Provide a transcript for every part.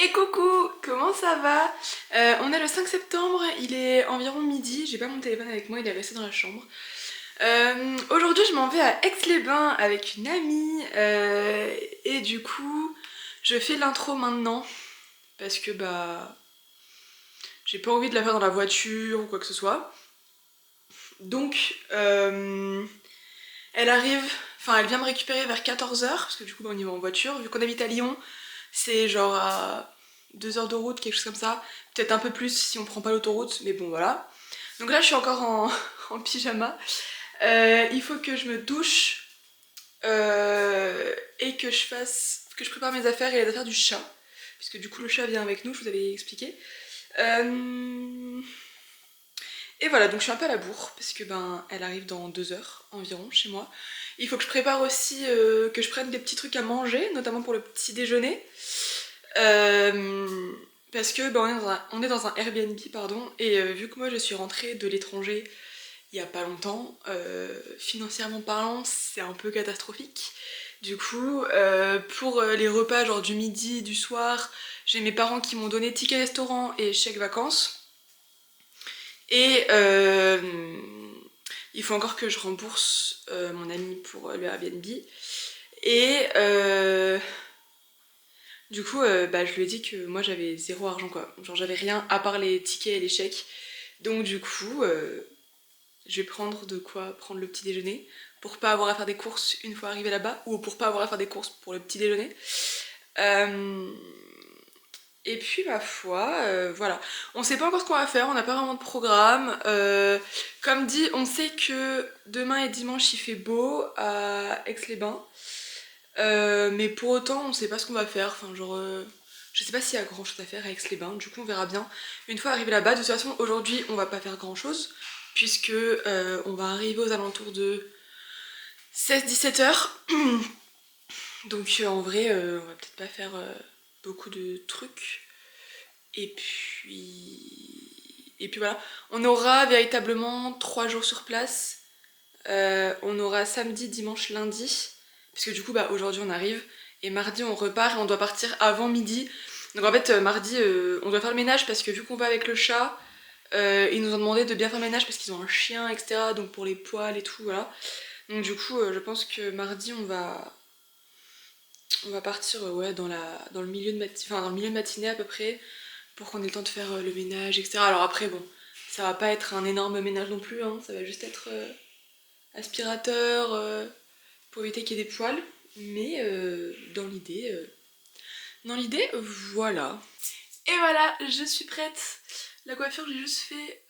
Et coucou, comment ça va? On est le 5 septembre, il est environ midi, j'ai pas mon téléphone avec moi, il est resté dans la chambre. Aujourd'hui je m'en vais à Aix-les-Bains avec une amie et du coup je fais l'intro maintenant parce que j'ai pas envie de la faire dans la voiture ou quoi que ce soit. Donc elle arrive, enfin elle vient me récupérer vers 14h parce que du coup on y va en voiture. Vu qu'on habite à Lyon, c'est genre à 2 heures de route, quelque chose comme ça. Peut-être un peu plus si on prend pas l'autoroute, mais bon voilà. Donc là je suis encore en, en pyjama. Il faut que je me douche et que je prépare mes affaires et les affaires du chat. Puisque du coup le chat vient avec nous, je vous avais expliqué. Et voilà, donc je suis un peu à la bourre, parce que elle arrive dans 2 heures environ chez moi. Il faut que je prépare aussi, que je prenne des petits trucs à manger, notamment pour le petit déjeuner. Parce que on est dans un Airbnb, pardon, et vu que moi je suis rentrée de l'étranger il y a pas longtemps, financièrement parlant, c'est un peu catastrophique. Du coup, pour les repas genre du midi, du soir, j'ai mes parents qui m'ont donné ticket restaurant et chèque vacances. Et il faut encore que je rembourse mon ami pour le Airbnb. Et du coup, je lui ai dit que moi j'avais zéro argent quoi. Genre j'avais rien à part les tickets et les chèques. Donc du coup, je vais prendre de quoi prendre le petit déjeuner pour pas avoir à faire des courses une fois arrivé là-bas ou pour pas avoir à faire des courses pour le petit déjeuner. Et puis ma foi, voilà. On sait pas encore ce qu'on va faire, on n'a pas vraiment de programme. Comme dit, on sait que demain et dimanche il fait beau à Aix-les-Bains. Mais pour autant, on sait pas ce qu'on va faire. Enfin, genre, je sais pas s'il y a grand chose à faire à Aix-les-Bains, du coup on verra bien. Une fois arrivé là-bas, de toute façon, aujourd'hui on va pas faire grand chose, puisque on va arriver aux alentours de 16-17 heures. Donc en vrai, on va peut-être pas faire beaucoup de trucs. Et puis voilà, on aura véritablement 3 jours sur place. On aura samedi, dimanche, lundi. Parce que du coup, aujourd'hui on arrive. Et mardi on repart et on doit partir avant midi. Donc en fait, mardi, on doit faire le ménage parce que vu qu'on va avec le chat, ils nous ont demandé de bien faire le ménage parce qu'ils ont un chien, etc. Donc pour les poils et tout, voilà. Donc du coup, je pense que mardi on va partir ouais, dans le milieu dans le milieu de matinée à peu près pour qu'on ait le temps de faire le ménage, etc. Alors après, bon, ça va pas être un énorme ménage non plus, hein, ça va juste être aspirateur pour éviter qu'il y ait des poils. Mais dans l'idée, voilà. Et voilà, je suis prête. La coiffure, j'ai juste fait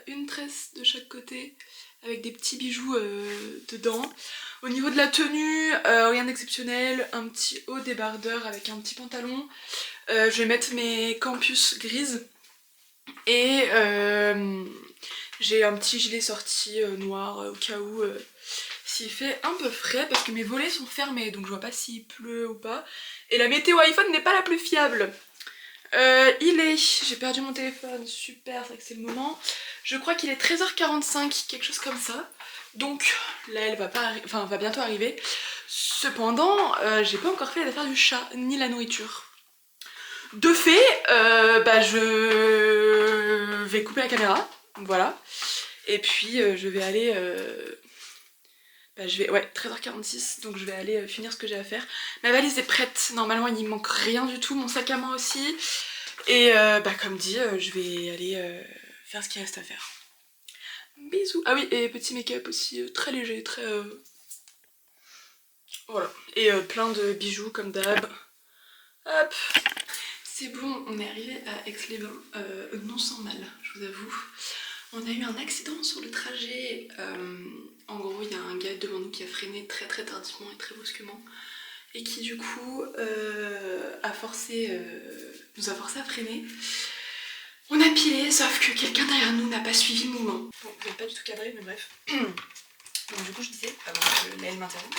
une tresse de chaque côté avec des petits bijoux dedans. Au niveau de la tenue, rien d'exceptionnel, un petit haut débardeur avec un petit pantalon. Je vais mettre mes campus grises et j'ai un petit gilet sorti noir au cas où s'il fait un peu frais parce que mes volets sont fermés donc je vois pas s'il pleut ou pas. Et la météo iPhone n'est pas la plus fiable. J'ai perdu mon téléphone, super, c'est vrai que c'est le moment. Je crois qu'il est 13h45, quelque chose comme ça. Donc là elle va pas va bientôt arriver. Cependant, j'ai pas encore fait les affaires du chat, ni la nourriture. De fait, je vais couper la caméra, voilà. Et puis je vais aller... ouais, 13h46, donc je vais aller finir ce que j'ai à faire. Ma valise est prête, normalement il n'y manque rien du tout, mon sac à main aussi. Et comme dit, je vais aller faire ce qu'il reste à faire. Bisous. Ah oui, et petit make-up aussi, très léger, très... Voilà. Et plein de bijoux comme d'hab. Hop. C'est bon, on est arrivé à Aix-les-Bains, non sans mal, je vous avoue. On a eu un accident sur le trajet. En gros, il y a un gars devant nous qui a freiné très très tardivement et très brusquement. Et qui du coup nous a forcé à freiner. On a pilé, sauf que quelqu'un derrière nous n'a pas suivi le mouvement. Bon, vous n'êtes pas du tout cadré, mais bref. Donc du coup, je disais, avant que Laëlle m'interrompe,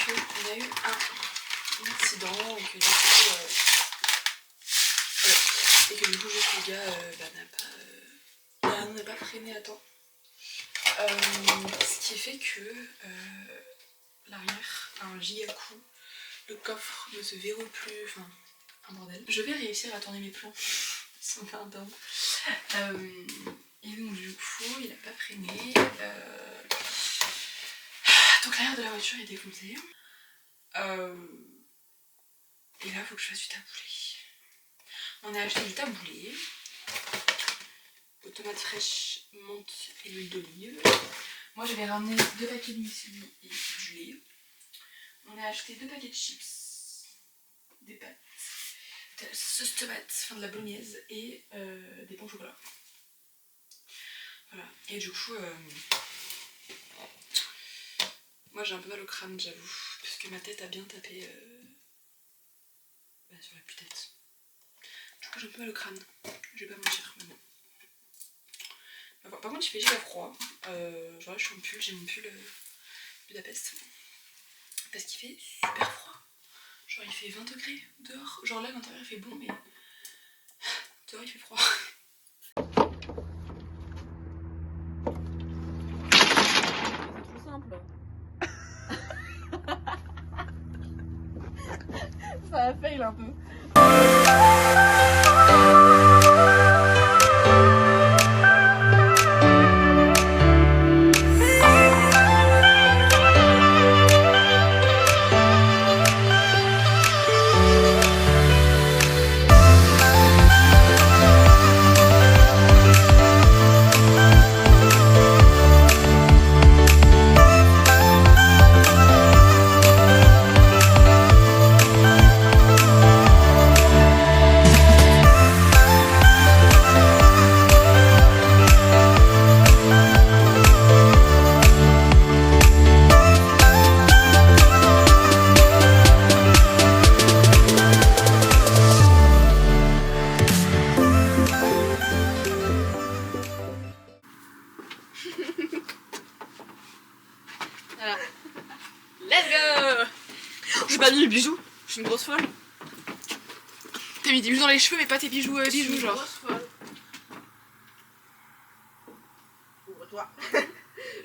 qu'on a eu un accident et que du coup... Et que du coup, juste le gars n'a pas freiné à temps. Ce qui fait que l'arrière a un giga coup, le coffre ne se verrouille plus, enfin un bordel. Je vais réussir à tourner mes plans sans faire un temps. Et donc du coup il a pas freiné. Donc l'arrière de la voiture est défoncé. Et là faut que je fasse du taboulé. On a acheté du taboulé, aux tomates fraîches, menthe et l'huile d'olive. Moi j'avais ramené 2 paquets de muesli et du lait. On a acheté 2 paquets de chips, des pâtes, de la sauce tomate, enfin de la bolognaise et des pains au chocolat. Voilà, et du coup, moi j'ai un peu mal au crâne, j'avoue, parce que ma tête a bien tapé sur la tête. Du coup j'ai un peu mal au crâne, je vais pas mentir maintenant. Par contre il fait giga froid, genre là je suis en pull, j'ai mon pull Budapest, parce qu'il fait super froid. Genre il fait 20 degrés dehors, genre là à l'intérieur il fait bon mais dehors il fait froid. C'est trop simple. Ça a fail un peu. Voilà. Let's go! J'ai pas mis le bijou, je suis une grosse folle. T'as mis des bijoux dans les cheveux mais pas tes bijoux bijoux genre. Grosse folle. Ouvre-toi.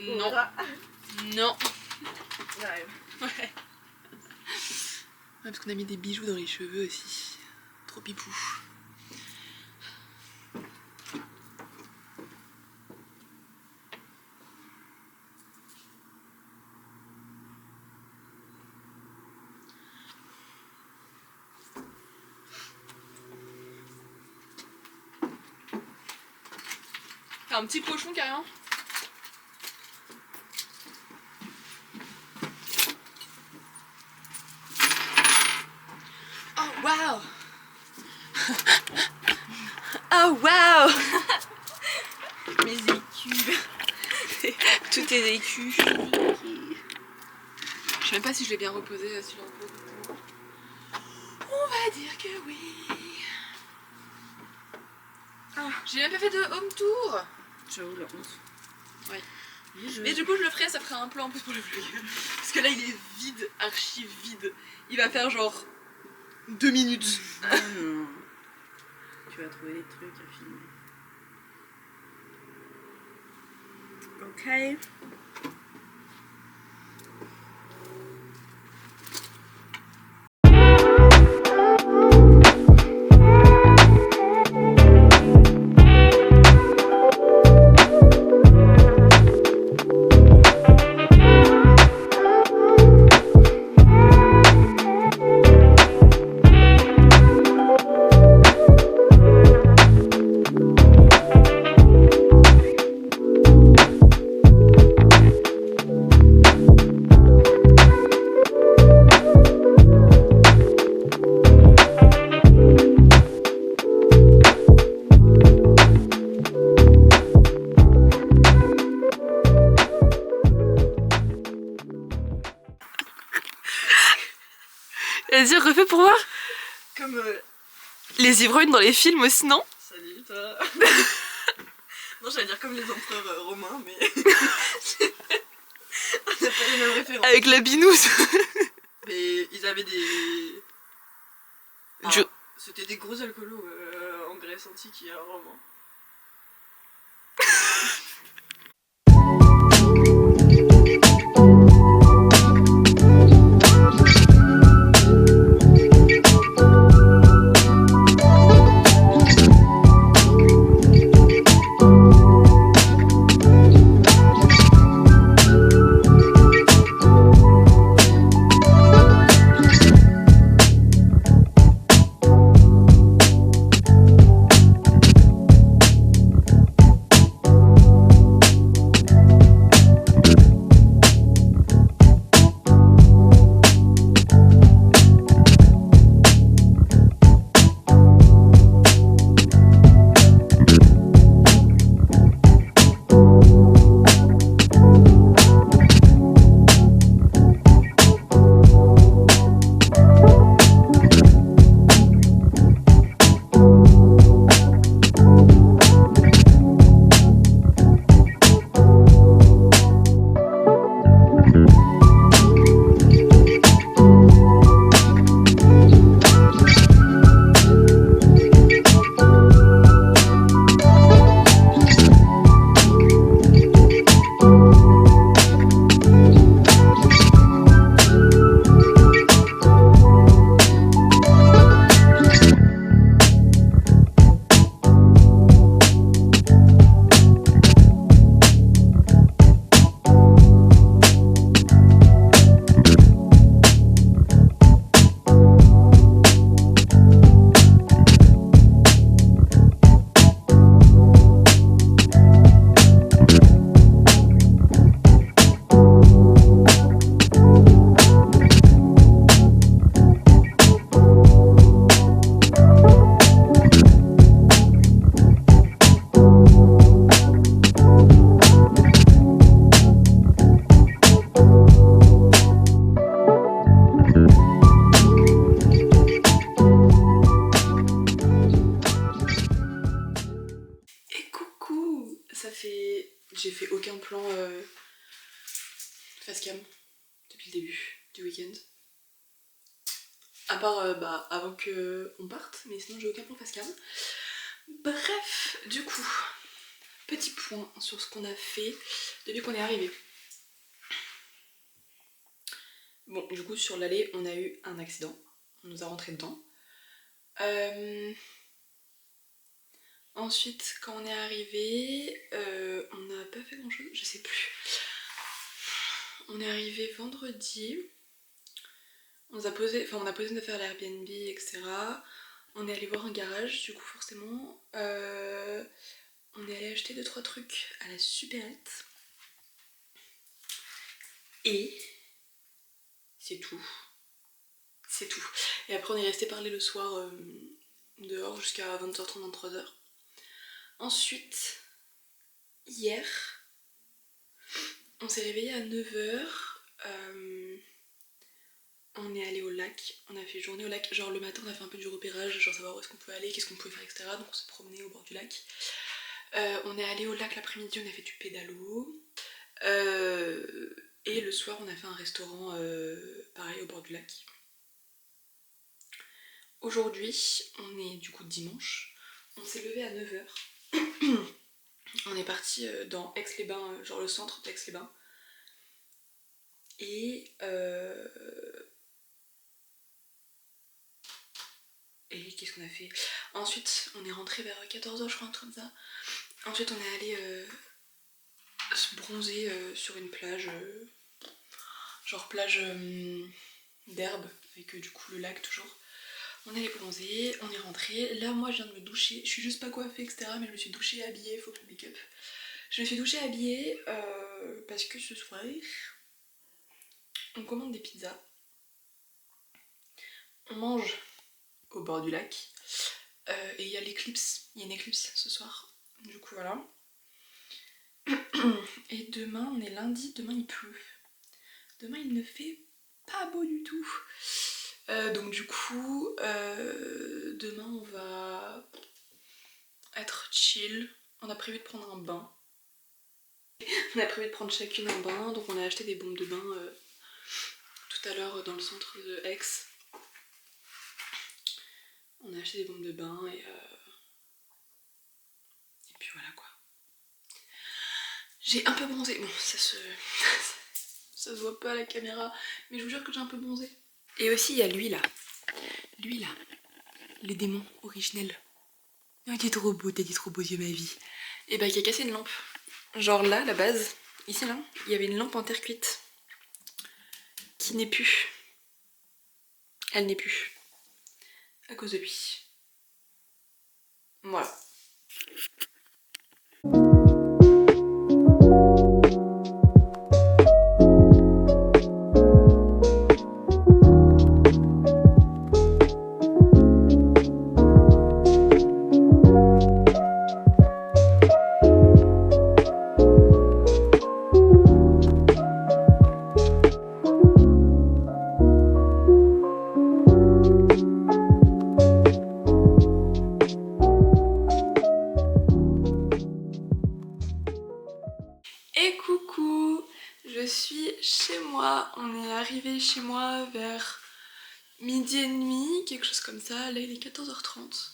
Non. Non. J'arrive. Ouais. Parce qu'on a mis des bijoux dans les cheveux aussi. Trop pipou. T'as un petit cochon carrément. Oh waouh. Oh waouh. Mes écus. Tous tes écus. Je sais même pas si je l'ai bien reposé sur le repos. On va dire que oui. Ah, j'ai même pas fait de home tour. J'avoue la honte. Ouais. Oui, Mais du coup je le ferai, ça fera un plan en plus pour le vlog. Parce que là il est vide, archi vide. Il va faire genre 2 minutes. Ah non. Tu vas trouver des trucs à filmer. Ok. Vas-y, refais pour voir. Comme Les ivrognes dans les films aussi, non? salut toi. Non, j'allais dire comme les empereurs romains, mais on n'a pas les mêmes références. Avec la binouse. Mais ils avaient des... Je- C'était des gros alcoolos en Grèce antique il y a un roman. plan face cam depuis le début du week-end. À part avant qu'on parte, mais sinon j'ai aucun plan face cam. Bref, du coup, petit point sur ce qu'on a fait depuis qu'on est arrivé. Bon, du coup, sur l'allée, on a eu un accident. On nous a rentré dedans. Ensuite, quand on est arrivé, on n'a pas fait grand chose, je sais plus. On est arrivé vendredi. On a posé une affaire à l'Airbnb, etc. On est allé voir un garage, du coup, forcément. On est allé acheter 2-3 trucs à la supérette. Et c'est tout. C'est tout. Et après, on est resté parler le soir dehors jusqu'à 20h30, 23h. Ensuite, hier, on s'est réveillé à 9h. On est allé au lac, on a fait journée au lac, genre le matin on a fait un peu du repérage, genre savoir où est-ce qu'on pouvait aller, qu'est-ce qu'on pouvait faire, etc. Donc on s'est promené au bord du lac. On est allé au lac l'après-midi, on a fait du pédalo. Et le soir on a fait un restaurant pareil au bord du lac. Aujourd'hui, on est du coup dimanche, on s'est levé à 9h. On est parti dans Aix-les-Bains, genre le centre d'Aix-les-Bains. Et qu'est-ce qu'on a fait? Ensuite, on est rentré vers 14h, je crois, un truc comme ça. Ensuite, on est allé se bronzer sur une plage, genre plage d'herbe, avec du coup le lac toujours. On est allé bronzer, on est rentré. Là, moi, je viens de me doucher. Je suis juste pas coiffée, etc. Mais je me suis douchée, habillée, faut que le make-up. Je me suis douchée, habillée, parce que ce soir, on commande des pizzas. On mange au bord du lac. Et il y a l'éclipse, il y a une éclipse ce soir, du coup voilà. Et demain, on est lundi, demain il pleut. Demain il ne fait pas beau du tout. Donc du coup, demain on va être chill. On a prévu de prendre un bain. On a prévu de prendre chacune un bain, donc on a acheté des bombes de bain tout à l'heure dans le centre de Aix. On a acheté des bombes de bain et puis voilà quoi. J'ai un peu bronzé, bon ça se voit pas à la caméra, mais je vous jure que j'ai un peu bronzé. Et aussi il y a lui là, le démon originel. Oh, t'es trop beau, t'as dit trop beau Dieu ma vie. Et bah qui a cassé une lampe. Genre là, la base, ici là, il y avait une lampe en terre cuite qui n'est plus. Elle n'est plus. À cause de lui. Voilà. Et coucou, je suis chez moi, on est arrivé chez moi vers midi et demi, quelque chose comme ça, là il est 14h30.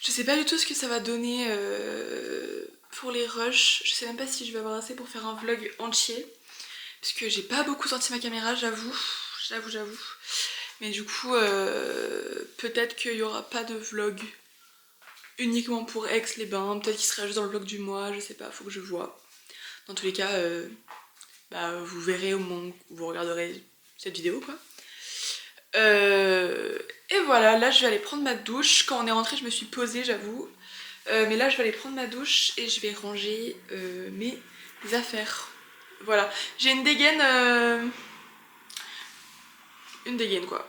Je sais pas du tout ce que ça va donner pour les rushs, je sais même pas si je vais avoir assez pour faire un vlog entier, parce que j'ai pas beaucoup sorti ma caméra, j'avoue. Mais du coup, peut-être qu'il y aura pas de vlog uniquement pour Aix-les-Bains, peut-être qu'il sera juste dans le vlog du mois, je sais pas, faut que je vois. Dans tous les cas, vous verrez au moment où vous regarderez cette vidéo quoi. Et voilà, là je vais aller prendre ma douche. Quand on est rentré je me suis posée j'avoue. Mais là je vais aller prendre ma douche et je vais ranger mes affaires. Voilà, j'ai une dégaine quoi.